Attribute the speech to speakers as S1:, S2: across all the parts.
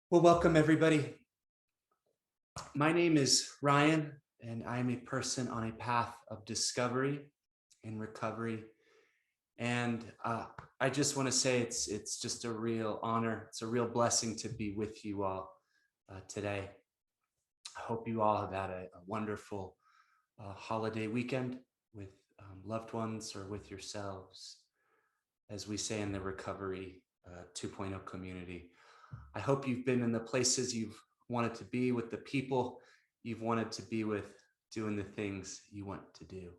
S1: Well, welcome everybody. My name is Ryan, and I'm a person on a path of discovery and recovery. And I just want to say it's just a real honor. It's a real blessing to be with you all today. I hope you all have had a wonderful holiday weekend with loved ones or with yourselves, as we say in the Recovery 2.0 community. I hope you've been in the places you've wanted to be, with the people you've wanted to be with, doing the things you want to do.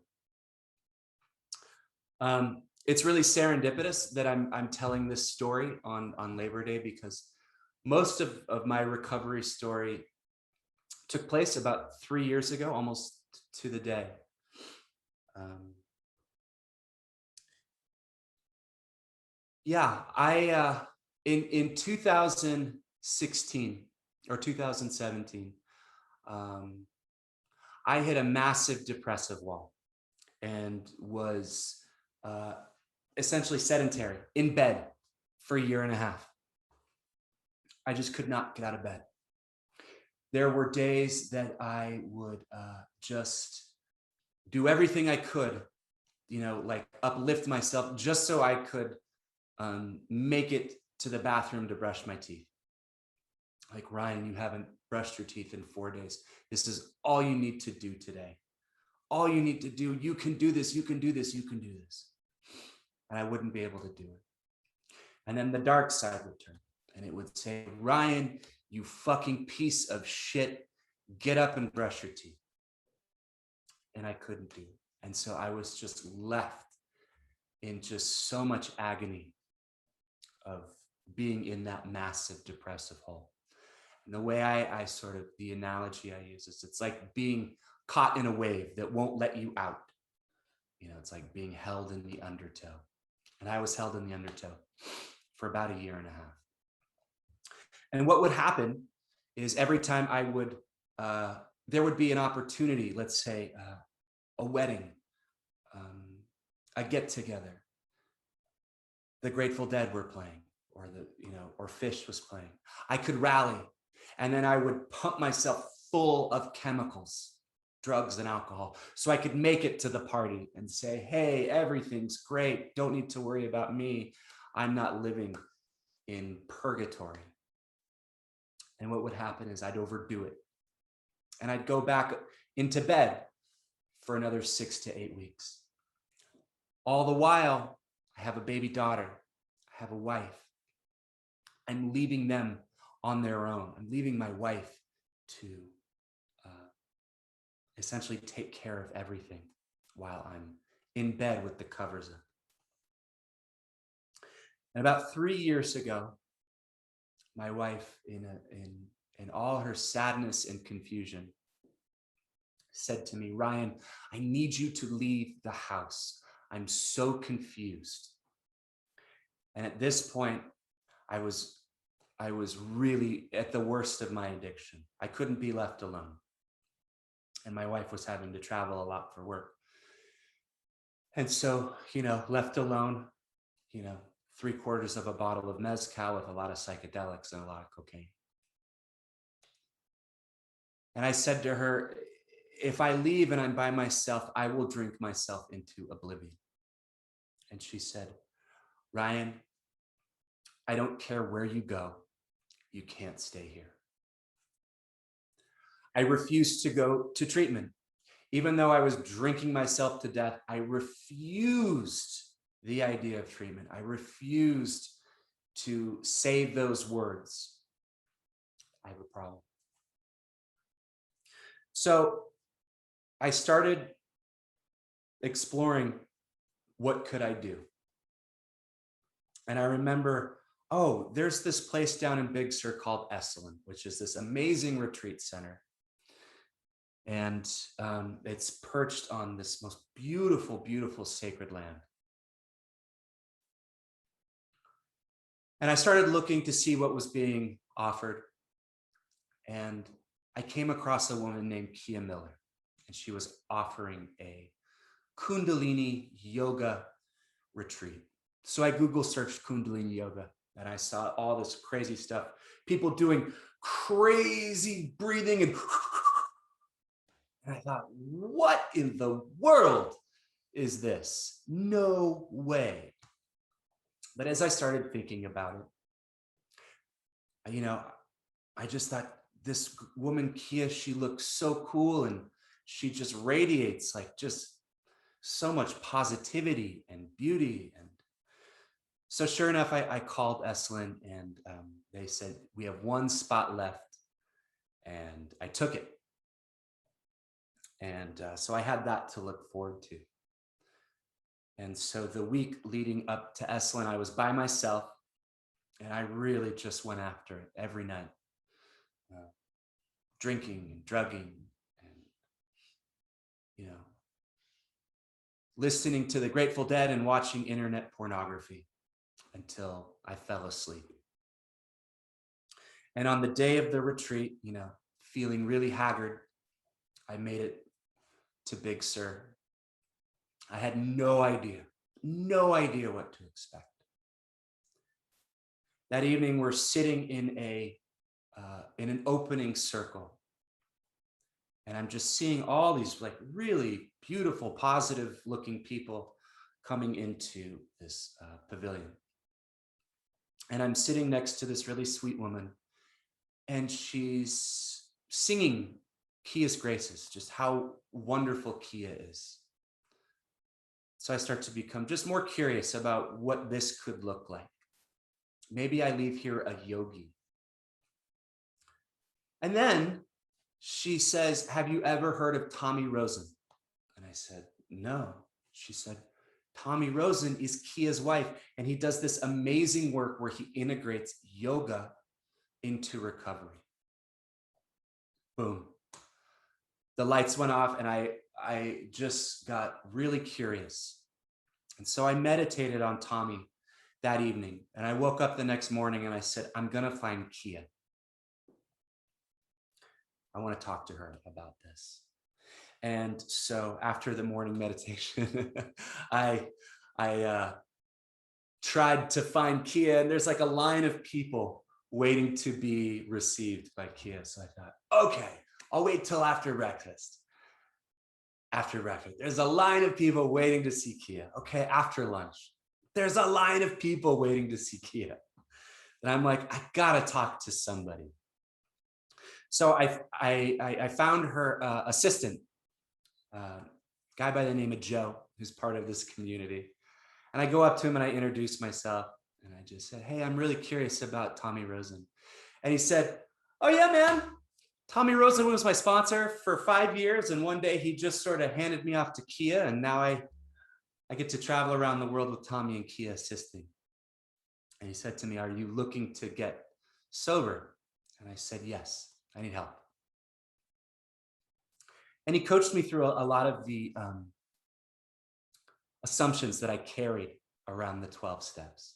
S1: It's really serendipitous that I'm telling this story on Labor Day, because most of my recovery story took place about 3 years ago, almost to the day. I in 2016 or 2017, I hit a massive depressive wall and was essentially sedentary in bed for a year and a half. I just could not get out of bed. There were days that I would just do everything I could, like uplift myself just so I could make it to the bathroom to brush my teeth. Like, Ryan, you haven't brushed your teeth in 4 days. This is all you need to do today. All you need to do. You can do this. You can do this. You can do this. And I wouldn't be able to do it. And then the dark side would turn, and it would say, Ryan, you fucking piece of shit, get up and brush your teeth. And I couldn't do it. And so I was just left in just so much agony of being in that massive depressive hole. And the way I sort of, the analogy I use is, it's like being caught in a wave that won't let you out. It's like being held in the undertow. And I was held in the undertow for about a year and a half. And what would happen is, every time I would, there would be an opportunity, let's say a wedding, a get together, the Grateful Dead were playing, or or Fish was playing. I could rally, and then I would pump myself full of chemicals, drugs and alcohol, so I could make it to the party and say, hey, everything's great. Don't need to worry about me. I'm not living in purgatory. And what would happen is I'd overdo it, and I'd go back into bed for another 6 to 8 weeks. All the while, I have a baby daughter, I have a wife. I'm leaving them on their own. I'm leaving my wife to essentially take care of everything while I'm in bed with the covers up. And about 3 years ago, my wife, in all her sadness and confusion, said to me, Ryan, I need you to leave the house. I'm so confused. And at this point, I was really at the worst of my addiction. I couldn't be left alone. And my wife was having to travel a lot for work. And so, left alone, 3/4 of a bottle of mezcal with a lot of psychedelics and a lot of cocaine. And I said to her, if I leave and I'm by myself, I will drink myself into oblivion. And she said, Ryan, I don't care where you go. You can't stay here. I refused to go to treatment. Even though I was drinking myself to death, I refused the idea of treatment. I refused to say those words. I have a problem. So I started exploring, what could I do? And I remember, oh, there's this place down in Big Sur called Esalen, which is this amazing retreat center. And it's perched on this most beautiful, beautiful sacred land. And I started looking to see what was being offered. And I came across a woman named Kia Miller, and she was offering a Kundalini yoga retreat. So I Google searched Kundalini yoga, And I saw all this crazy stuff, people doing crazy breathing and I thought, what in the world is this? No way. But as I started thinking about it, I just thought, this woman, Kia, she looks so cool and she just radiates like just so much positivity and beauty. And so sure enough, I called Esalen and they said, we have one spot left, and I took it. And so I had that to look forward to. And so the week leading up to Esalen, I was by myself and I really just went after it every night, drinking and drugging and, listening to the Grateful Dead and watching internet pornography until I fell asleep. And on the day of the retreat, feeling really haggard, I made it to Big Sur. I had no idea what to expect. That evening, we're sitting in an opening circle. And I'm just seeing all these like really beautiful, positive looking people coming into this pavilion. And I'm sitting next to this really sweet woman, and she's singing Kia's graces, just how wonderful Kia is. So I start to become just more curious about what this could look like. Maybe I leave here a yogi. And then she says, have you ever heard of Tommy Rosen? And I said, no. She said, Tommy Rosen is Kia's wife, and he does this amazing work where he integrates yoga into recovery. Boom. The lights went off and I just got really curious. And so I meditated on Tommy that evening, and I woke up the next morning and I said, I'm going to find Kia. I want to talk to her about this. And so after the morning meditation, I tried to find Kia, and there's like a line of people waiting to be received by Kia. So I thought, okay, I'll wait till after breakfast. After breakfast, there's a line of people waiting to see Kia. Okay, after lunch, there's a line of people waiting to see Kia. And I'm like, I gotta talk to somebody. So I found her assistant, guy by the name of Joe, who's part of this community. And I go up to him and I introduce myself. And I just said, hey, I'm really curious about Tommy Rosen. And he said, oh yeah, man. Tommy Rosen was my sponsor for 5 years. And one day he just sort of handed me off to Kia. And now I get to travel around the world with Tommy and Kia assisting. And he said to me, are you looking to get sober? And I said, yes, I need help. And he coached me through a lot of the assumptions that I carried around the 12 steps.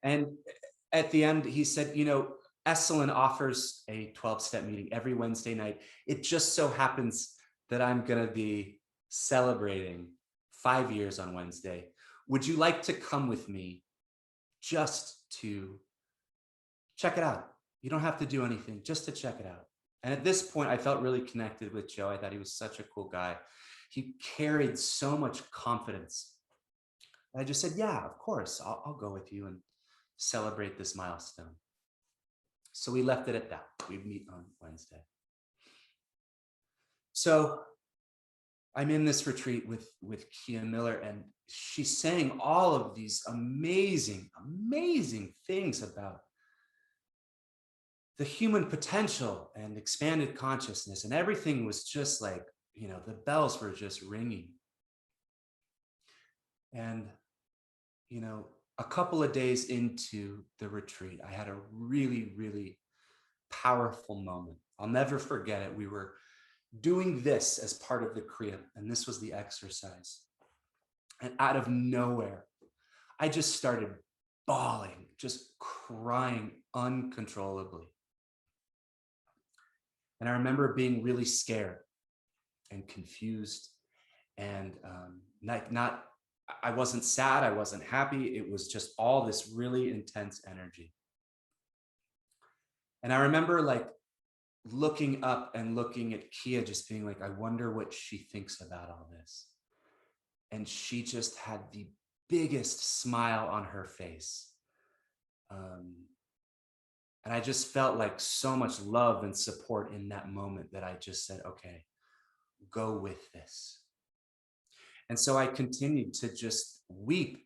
S1: And at the end, he said, Esalen offers a 12-step meeting every Wednesday night. It just so happens that I'm going to be celebrating 5 years on Wednesday. Would you like to come with me just to check it out? You don't have to do anything, just to check it out. And at this point, I felt really connected with Joe. I thought he was such a cool guy. He carried so much confidence. I just said, yeah, of course, I'll go with you and celebrate this milestone. So we left it at that. We'd meet on Wednesday. So I'm in this retreat with Kia Miller, and she's saying all of these amazing, amazing things about the human potential and expanded consciousness. And everything was just like, the bells were just ringing. And, a couple of days into the retreat, I had a really, really powerful moment. I'll never forget it. We were doing this as part of the Kriya, and this was the exercise. And out of nowhere, I just started bawling, just crying uncontrollably. And I remember being really scared and confused, and I wasn't sad. I wasn't happy. It was just all this really intense energy. And I remember like looking up and looking at Kia, just being like, I wonder what she thinks about all this. And she just had the biggest smile on her face. And I just felt like so much love and support in that moment that I just said, okay, go with this. And so I continued to just weep,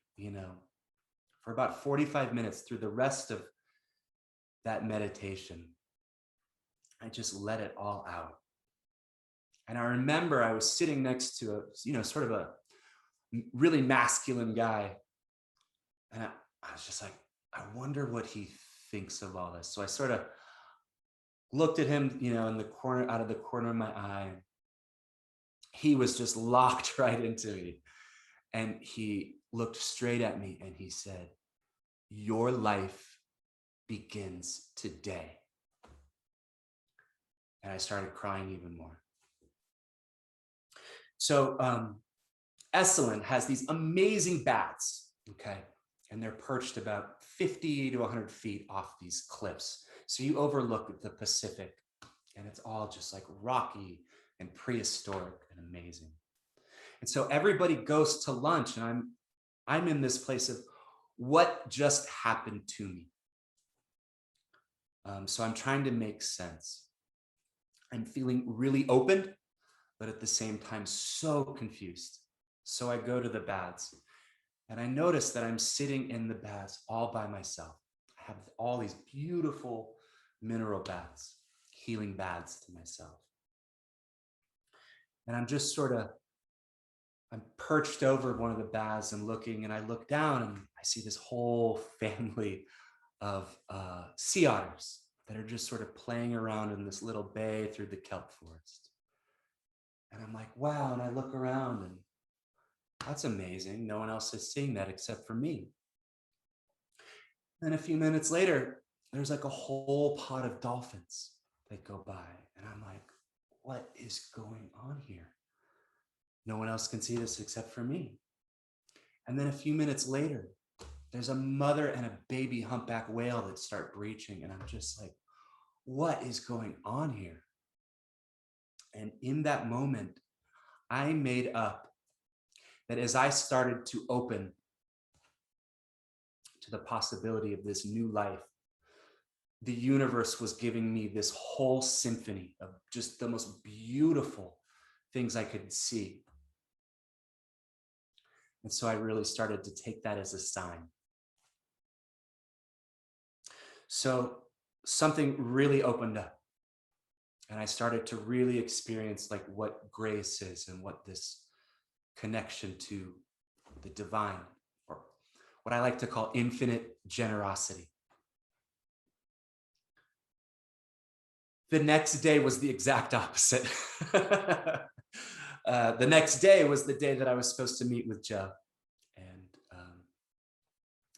S1: for about 45 minutes through the rest of that meditation. I just let it all out. And I remember I was sitting next to sort of a really masculine guy. And I was just like, I wonder what he thinks of all this. So I sort of looked at him, in the corner, out of the corner of my eye. He was just locked right into me. And he looked straight at me and he said, your life begins today. And I started crying even more. So Esalen has these amazing bats, okay? And they're perched about 50 to 100 feet off these cliffs. So you overlook the Pacific and it's all just like rocky and prehistoric and amazing. And so everybody goes to lunch and I'm in this place of what just happened to me. So I'm trying to make sense. I'm feeling really open, but at the same time, so confused. So I go to the baths and I notice that I'm sitting in the baths all by myself. I have all these beautiful mineral baths, healing baths to myself. And I'm just I'm perched over one of the baths and looking, and I look down and I see this whole family of sea otters that are just sort of playing around in this little bay through the kelp forest. And I'm like, wow. And I look around and that's amazing. No one else is seeing that except for me. And a few minutes later, there's like a whole pod of dolphins that go by. And I'm like, what is going on here? No one else can see this except for me. And then a few minutes later, there's a mother and a baby humpback whale that start breaching. And I'm just like, what is going on here? And in that moment, I made up that as I started to open to the possibility of this new life, the universe was giving me this whole symphony of just the most beautiful things I could see. And so I really started to take that as a sign. So something really opened up. And I started to really experience like what grace is and what this connection to the divine, or what I like to call infinite generosity. The next day was the exact opposite. The next day was the day that I was supposed to meet with Joe and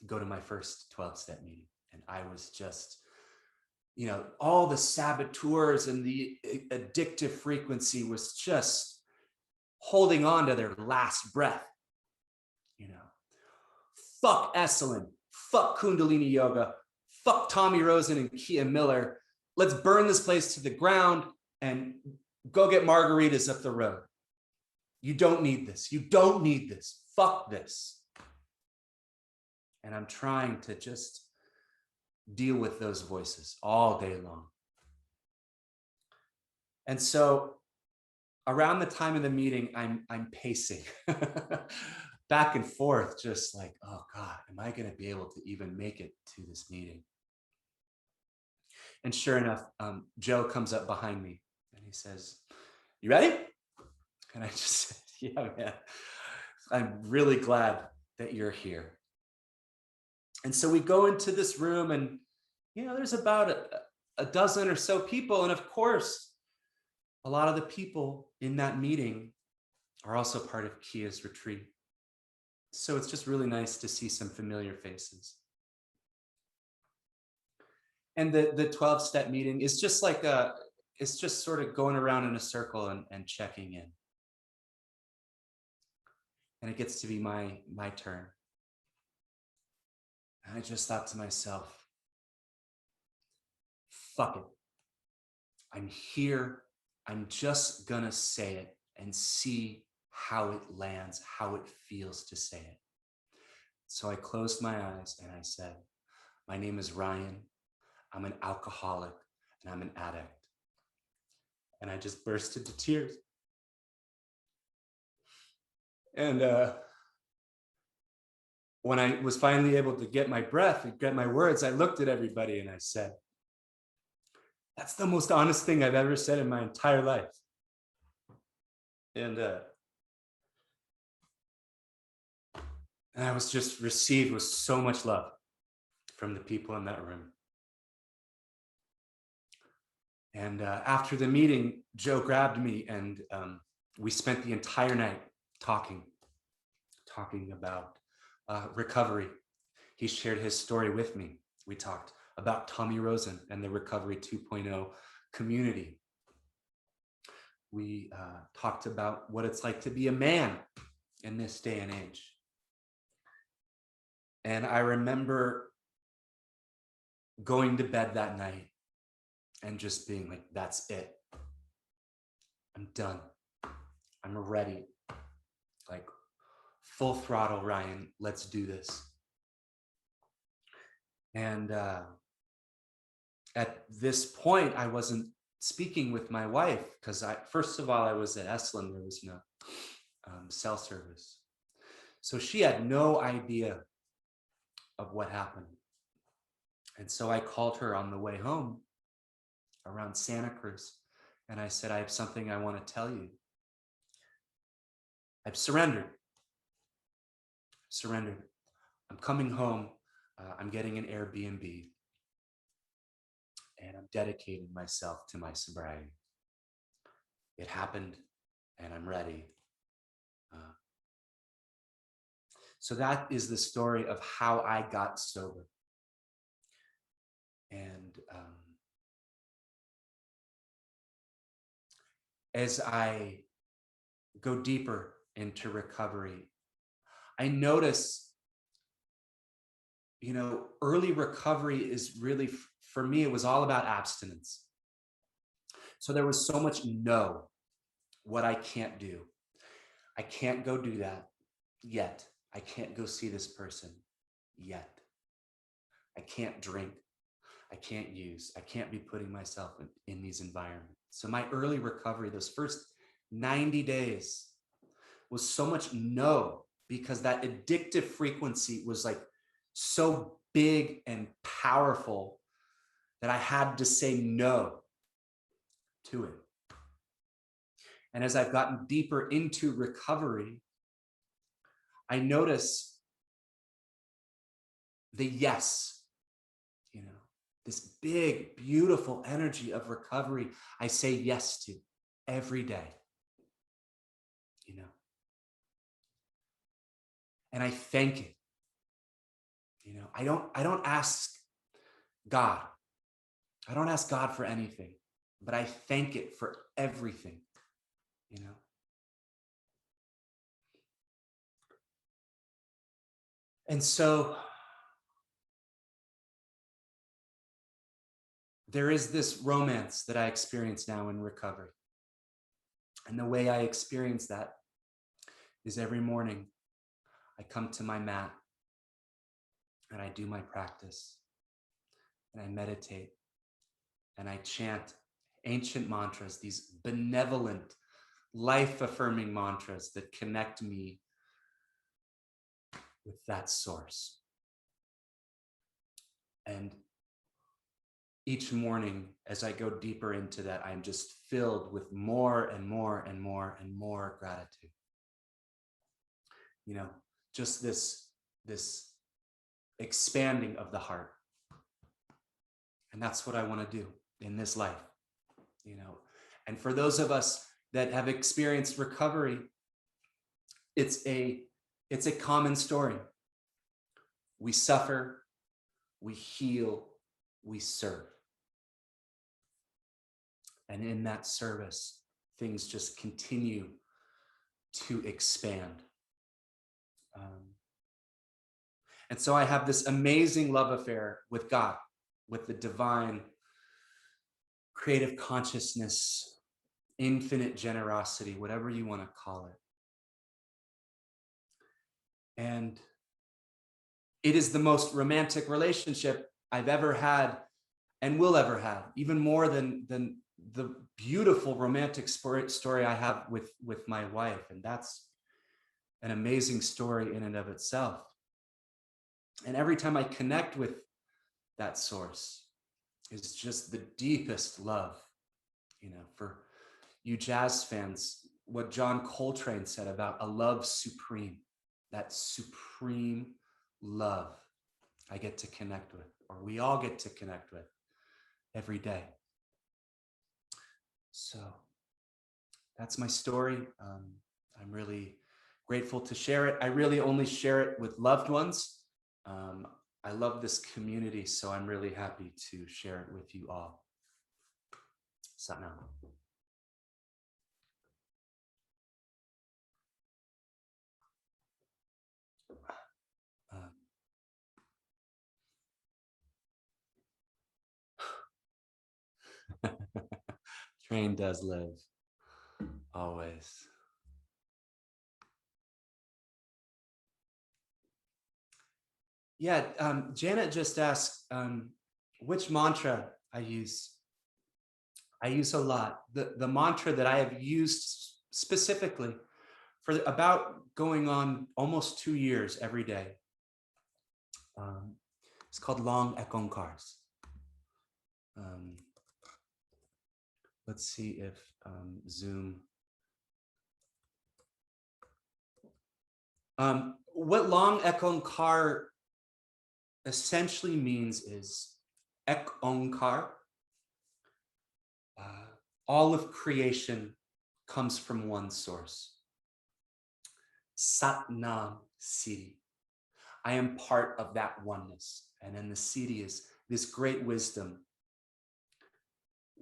S1: go to my first 12-step meeting. And I was just, all the saboteurs and the addictive frequency was just holding on to their last breath. Fuck Esalen, fuck Kundalini yoga, fuck Tommy Rosen and Kia Miller. Let's burn this place to the ground and go get margaritas up the road. You don't need this. You don't need this. Fuck this. And I'm trying to just deal with those voices all day long. And so around the time of the meeting, I'm pacing back and forth, just like, oh God, am I going to be able to even make it to this meeting? And sure enough, Joe comes up behind me and he says, you ready? And I just said, yeah, man, I'm really glad that you're here. And so we go into this room and, there's about a dozen or so people. And of course, a lot of the people in that meeting are also part of Kia's retreat. So it's just really nice to see some familiar faces. And the 12-step meeting is just like it's just sort of going around in a circle and checking in. and it gets to be my turn. And I just thought to myself, fuck it. I'm here. I'm just gonna say it and see how it lands, how it feels to say it. So I closed my eyes and I said, my name is Ryan. I'm an alcoholic and I'm an addict. And I just burst into tears. And when I was finally able to get my breath and get my words, I looked at everybody and I said, that's the most honest thing I've ever said in my entire life. And I was just received with so much love from the people in that room. And after the meeting, Joe grabbed me and we spent the entire night talking about recovery. He shared his story with me. We talked about Tommy Rosen and the Recovery 2.0 community. We talked about what it's like to be a man in this day and age. And I remember going to bed that night and just being like, that's it. I'm done. I'm ready. Like, full throttle, Ryan, let's do this. And at this point, I wasn't speaking with my wife because first of all, I was at Esalen. There was no cell service. So she had no idea of what happened. And so I called her on the way home around Santa Cruz. And I said, I have something I want to tell you. I've surrendered. I'm coming home. I'm getting an Airbnb. And I'm dedicating myself to my sobriety. It happened and I'm ready. So that is the story of how I got sober. And as I go deeper into recovery, I notice, early recovery is really, for me, it was all about abstinence. So there was so much no, what I can't do. I can't go do that yet. I can't go see this person yet. I can't drink. I can't use. I can't be putting myself in these environments. So my early recovery, those first 90 days, was so much no, because that addictive frequency was like so big and powerful that I had to say no to it. And as I've gotten deeper into recovery, I notice the yes, this big, beautiful energy of recovery I say yes to every day, and I thank it. I don't ask God. I don't ask God for anything, but I thank it for everything, And so there is this romance that I experience now in recovery. And the way I experience that is every morning I come to my mat and I do my practice and I meditate and I chant ancient mantras, these benevolent, life-affirming mantras that connect me with that source. And each morning, as I go deeper into that, I'm just filled with more and more and more and more gratitude. Just this expanding of the heart. And that's what I want to do in this life, And for those of us that have experienced recovery, it's a common story. We suffer, we heal, we serve. And in that service, things just continue to expand. And so I have this amazing love affair with God, with the divine creative consciousness, infinite generosity, whatever you want to call it. And it is the most romantic relationship I've ever had and will ever have, even more than the beautiful romantic story I have with my wife. And that's an amazing story in and of itself. And every time I connect with that source, it's just the deepest love. For you jazz fans, what John Coltrane said about a love supreme, that supreme love I get to connect with, or we all get to connect with every day. So that's my story. I'm really grateful to share it. I really only share it with loved ones. I love this community, so I'm really happy to share it with you all. Satnam. Train does live, always. Yeah, Janet just asked which mantra I use. I use a lot. The mantra that I have used specifically for about going on almost 2 years every day. It's called Long Ekonkars. Let's see if Zoom. What Long Ekonkar essentially means is Ek Onkar. All of creation comes from one source. Sat Nam Siri. I am part of that oneness. And then the Siri is this great wisdom.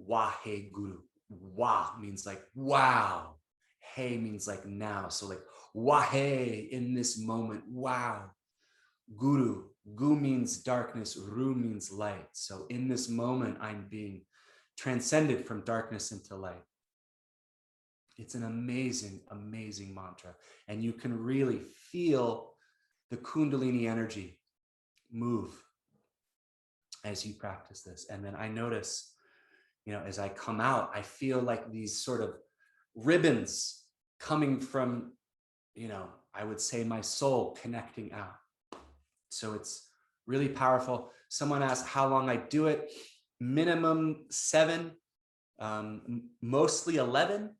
S1: Wahe Guru. Wa means like wow. Hey means like now. So like Wahe in this moment. Wow. Guru. Gu means darkness. Ru means light. So in this moment, I'm being transcended from darkness into light. It's an amazing, amazing mantra. And you can really feel the Kundalini energy move as you practice this. And then I notice, as I come out, I feel like these sort of ribbons coming from, I would say my soul connecting out. So it's really powerful. Someone asked how long I do it. Minimum 7, mostly 11.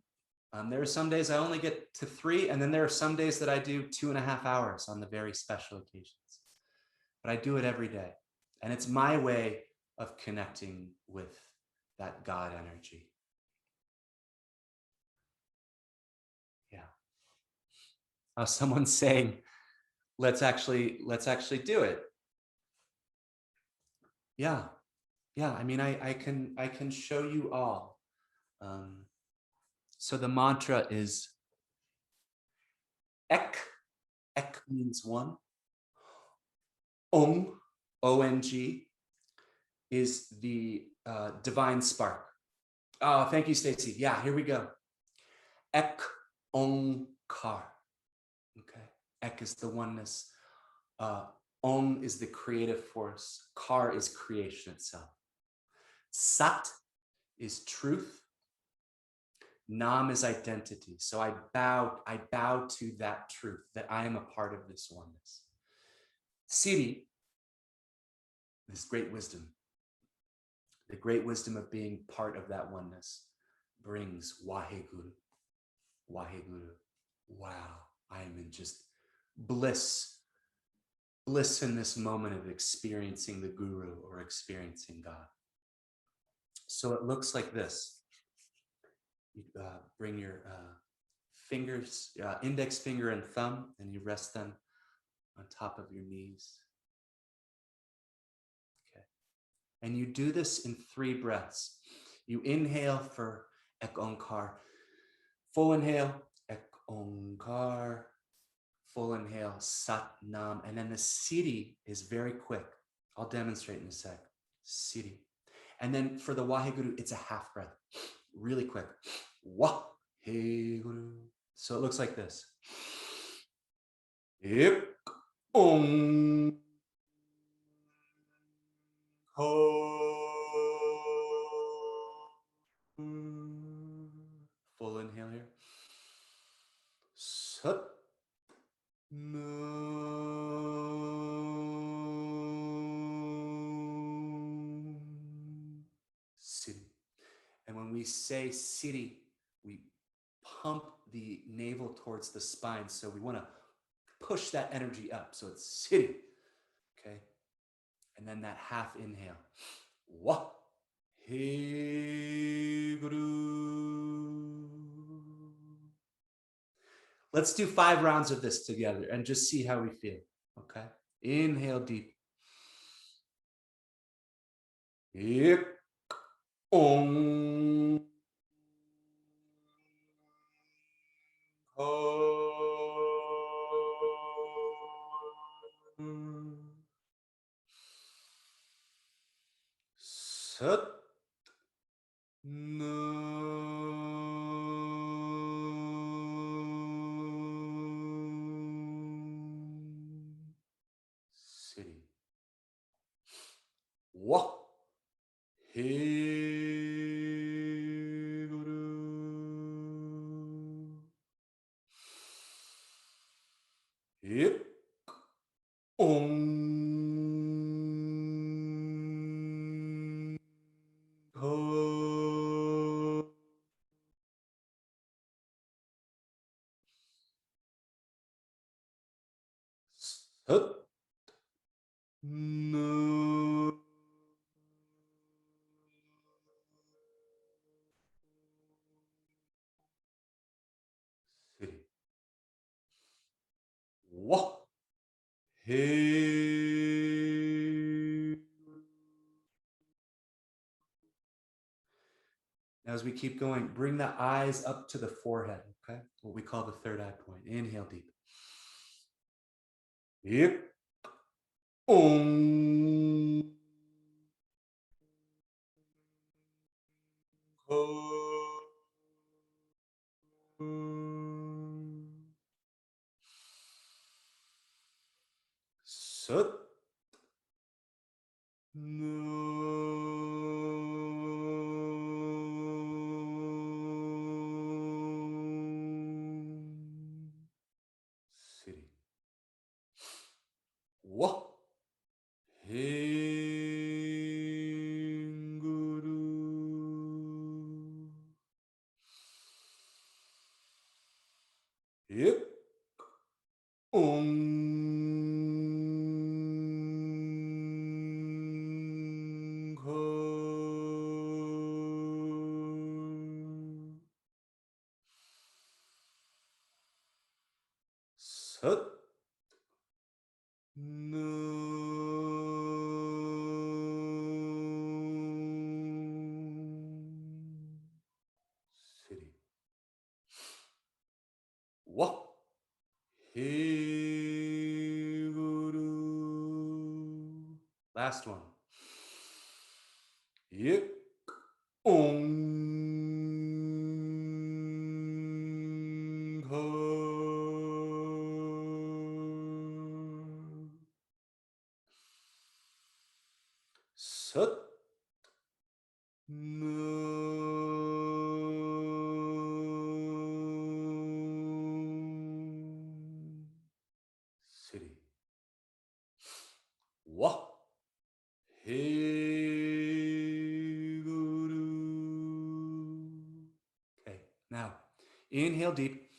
S1: There are some days I only get to 3, and then there are some days that I do 2.5 hours on the very special occasions. But I do it every day. And it's my way of connecting with that God energy. Yeah. Someone's saying, let's actually do it. Yeah. I mean, I can show you all. So the mantra is Ek. Ek means one. Ong, O-N-G, is the divine spark. Oh, thank you, Stacy. Yeah, here we go. Ek Ong Kar. Okay. Ek is the oneness. Om is the creative force. Kar is creation itself. Sat is truth. Nam is identity. So I bow to that truth, that I am a part of this oneness. Siri, this great wisdom, the great wisdom of being part of that oneness, brings Waheguru. Waheguru. Wow, I am in just bliss in this moment of experiencing the Guru or experiencing God. So it looks like this. You bring your fingers, index finger and thumb, and you rest them on top of your knees. Okay. And you do this in 3 breaths. You inhale for Ek Onkar. Full inhale, Ek Onkar. full inhale, Sat Nam. And then the Siddhi is very quick. I'll demonstrate in a sec. Siddhi. And then for the Waheguru, it's a half breath, really quick. Waheguru. So it looks like this. Ik Om Full inhale here. Sat Nam. Siddhi. And when we say Siddhi, we pump the navel towards the spine. So we want to push that energy up. So it's Siddhi. Okay. And then that half inhale. Wah. He Guru. Let's do 5 rounds of this together and just see how we feel. Okay. Inhale deep. Ik Om Sat Nam. Siddhi. Wah. He Guru. Ik Om Sat Nam. Siddhi. Wah. He. As we keep going, bring the eyes up to the forehead, okay? What we call the third eye point. Inhale deep. Ik Om Sat Nam. Siddhi. Wah. He Guru. Ik Sat Nam. Siddhi. Wah. He Guru. Last one. Ik Sat Nam. Siddhi. Wah. He Guru. Okay, now inhale deep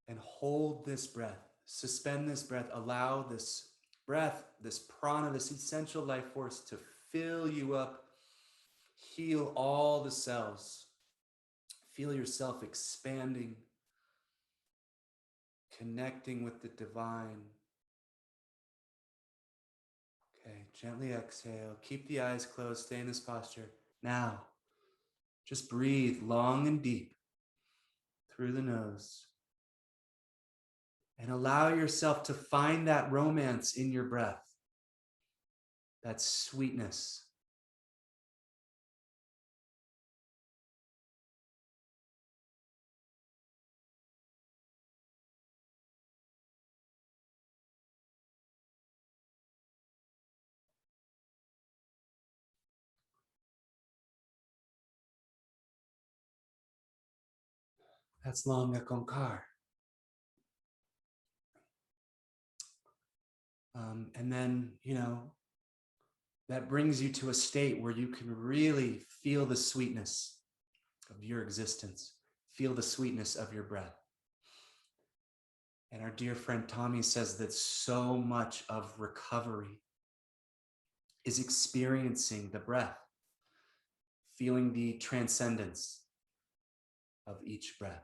S1: and hold this breath. Suspend this breath. Allow this breath, this prana, this essential life force to fill you up, heal all the cells. Feel yourself expanding, connecting with the divine. Okay, gently exhale. Keep the eyes closed. Stay in this posture. Now, just breathe long and deep through the nose. And allow yourself to find that romance in your breath, that sweetness. That's longa con car. And then, that brings you to a state where you can really feel the sweetness of your existence, feel the sweetness of your breath. And our dear friend Tommy says that so much of recovery is experiencing the breath, feeling the transcendence of each breath.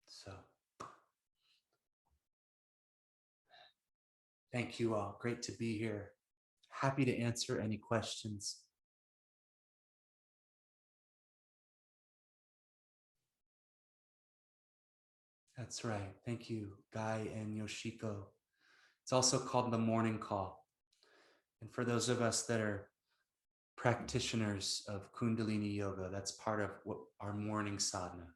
S1: So thank you all. Great to be here. Happy to answer any questions. That's right. Thank you, Guy and Yoshiko. It's also called the morning call. And for those of us that are practitioners of Kundalini yoga, that's part of what our morning sadhana.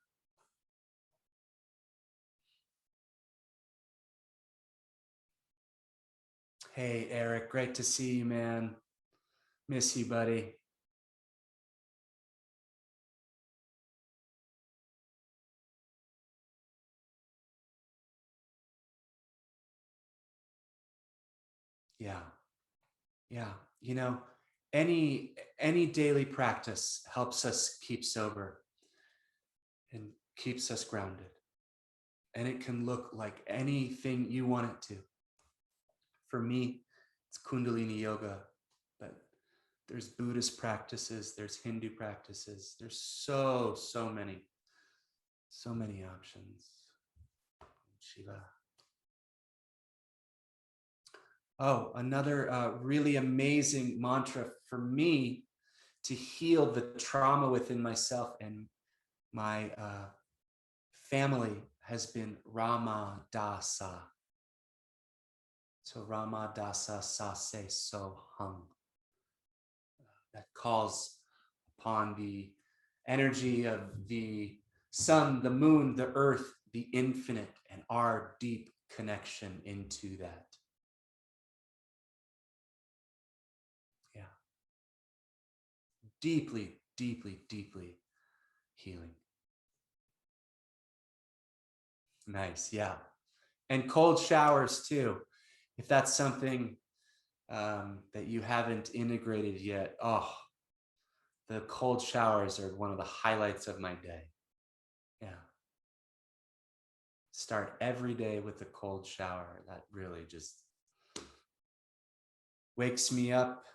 S1: Hey, Eric, great to see you, man. Miss you, buddy. Yeah. Yeah. Any daily practice helps us keep sober and keeps us grounded. And it can look like anything you want it to. For me, it's Kundalini yoga, but there's Buddhist practices, there's Hindu practices, there's so many options. Shiva. Oh, another really amazing mantra for me to heal the trauma within myself and my family has been Ramadasa. So Ramadasa Sase So Hung. That calls upon the energy of the sun, the moon, the earth, the infinite, and our deep connection into that. Yeah. Deeply, deeply, deeply healing. Nice. Yeah. And cold showers too. If that's something that you haven't integrated yet, oh, the cold showers are one of the highlights of my day. Yeah. Start every day with a cold shower. That really just wakes me up.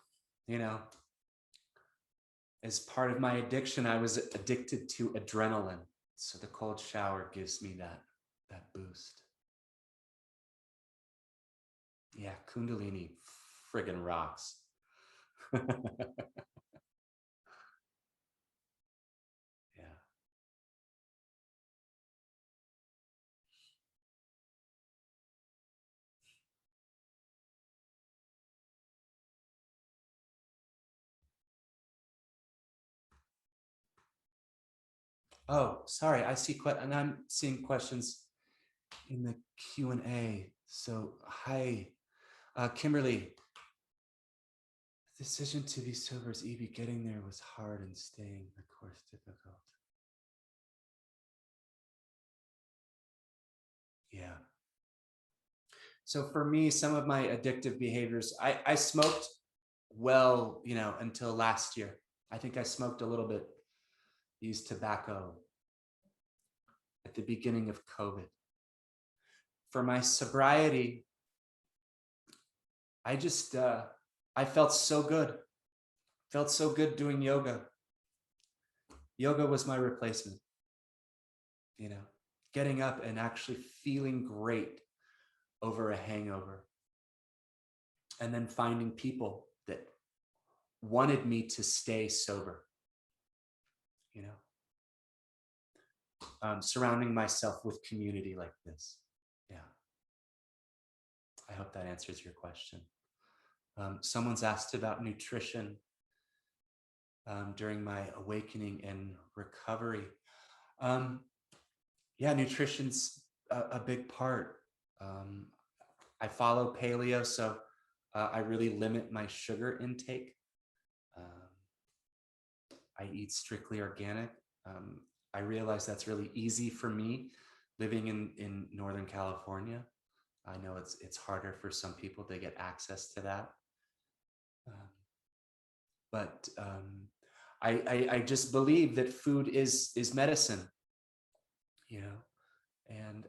S1: As part of my addiction, I was addicted to adrenaline. So the cold shower gives me that boost. Yeah, Kundalini friggin' rocks. Yeah. Oh, sorry. And I'm seeing questions in the Q&A. So, hi, Kimberly. The decision to be sober is easy. Getting there was hard, and staying the course difficult. Yeah. So for me, some of my addictive behaviors, I smoked until last year. I think I smoked a little bit, used tobacco at the beginning of COVID. For my sobriety, I felt so good. Felt so good doing yoga. Yoga was my replacement, getting up and actually feeling great over a hangover. And then finding people that wanted me to stay sober, surrounding myself with community like this. Yeah. I hope that answers your question. Someone's asked about nutrition during my awakening and recovery. Yeah, nutrition's a big part. I follow paleo, so I really limit my sugar intake. I eat strictly organic. I realize that's really easy for me living in Northern California. I know it's harder for some people to get access to that. But I just believe that food is medicine, you know, and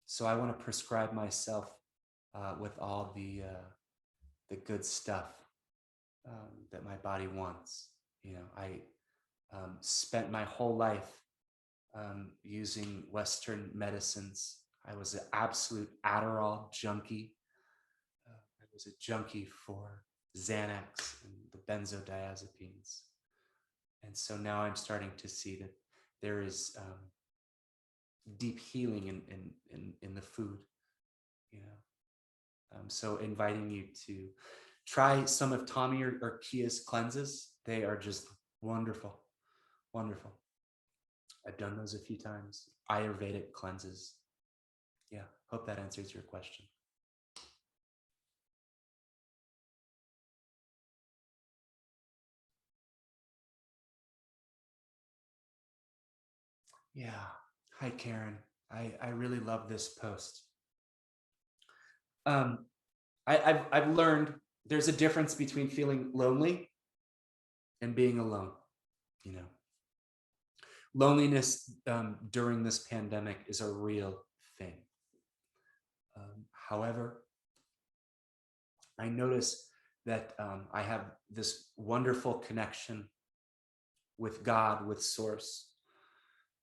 S1: so I want to prescribe myself with all the good stuff that my body wants. You know, I spent my whole life using Western medicines. I was an absolute Adderall junkie. I was a junkie for Xanax and the benzodiazepines. And so now I'm starting to see that there is deep healing in the food, you know. So inviting you to try some of Tommy or Kia's cleanses. They are just wonderful, wonderful. I've done those a few times. Ayurvedic cleanses. Yeah, hope that answers your question. Yeah. Hi, Karen. I really love this post. I've learned there's a difference between feeling lonely and being alone. You know, loneliness during this pandemic is a real thing. However, I notice that I have this wonderful connection with God, with Source,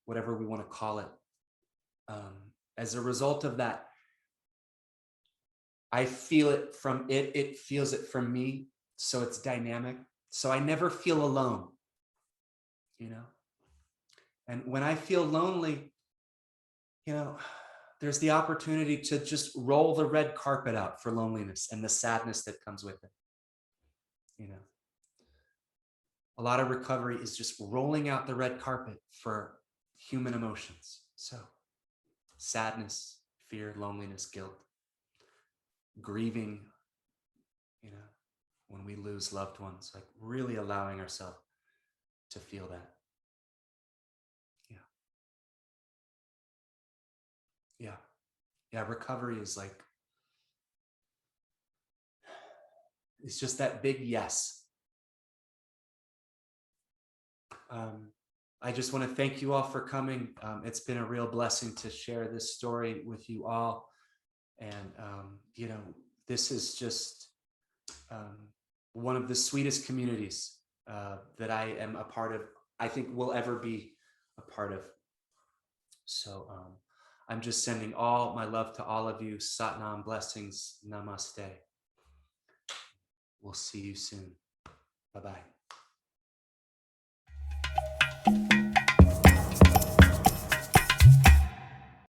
S1: whatever we want to call it. As a result of that, I feel it from it, it feels it from me. So it's dynamic. So I never feel alone, you know? And when I feel lonely, you know, there's the opportunity to just roll the red carpet out for loneliness and the sadness that comes with it. You know, a lot of recovery is just rolling out the red carpet for human emotions. So sadness, fear, loneliness, guilt, grieving, you know, when we lose loved ones, like really allowing ourselves to feel that. Yeah. Yeah. Yeah. Recovery is like, it's just that big yes. I just want to thank you all for coming. It's been a real blessing to share this story with you all. And, you know, this is just one of the sweetest communities that I am a part of, I think will ever be a part of. So I'm just sending all my love to all of you. Satnam, blessings, namaste. We'll see you soon. Bye-bye.